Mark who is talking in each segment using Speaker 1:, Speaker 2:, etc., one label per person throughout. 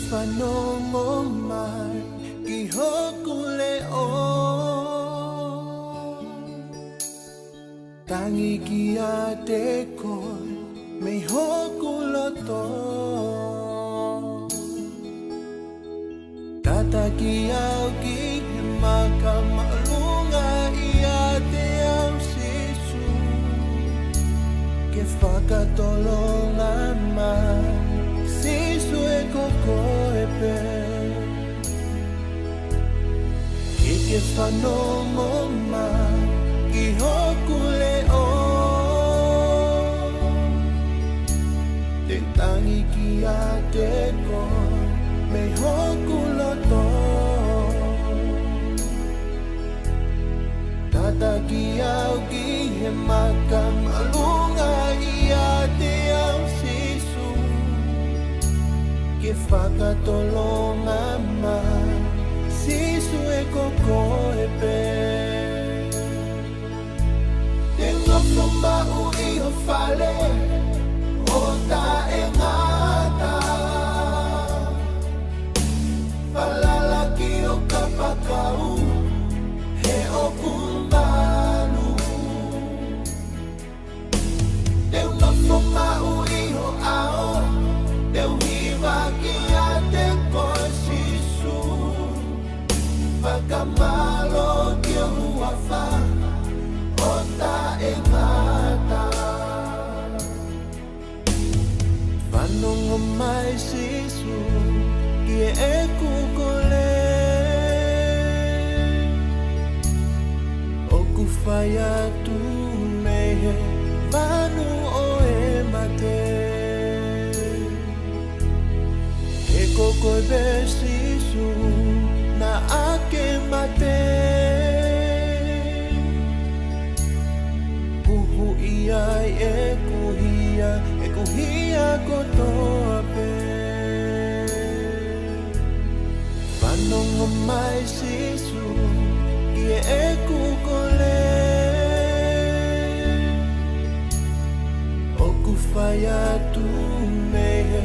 Speaker 1: fanongomai ki hokule o tangi ki ate koi me hokuloto tata ki au ki maka malunga i ate au sisu ke whakatolonga mai sisu e koko e pe ke whanongo mai ki hokule o te tangi ki a te koi me hokuloto tata ki au ki he maka malunga i a te au sisu ke whakatolonga mai sisu e koko e pe te ngofo mau i ho fale o ta e ngata falala ki o kapakau he o kumbalu te ngofo mau i ho ao te uhiwa ki a te koe sisu Whakamalo ki o huawha o ta e ngata Whanongo mai sisu ki e kukole O kuwhai atu mehe whanu o e mate E kokoi be sisu na ake mate Puhu ia e kuhia kotoa pe Whanongo mai sisu ki e kukole O kuwhai atu mehe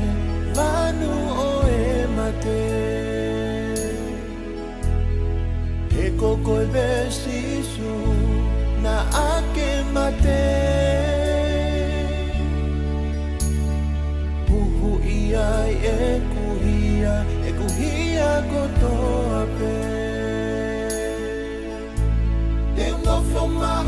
Speaker 1: whanu o e mate E kokoi be sisu na ake mate Puhu ia e kuhia kotoa pe Te ngofo mai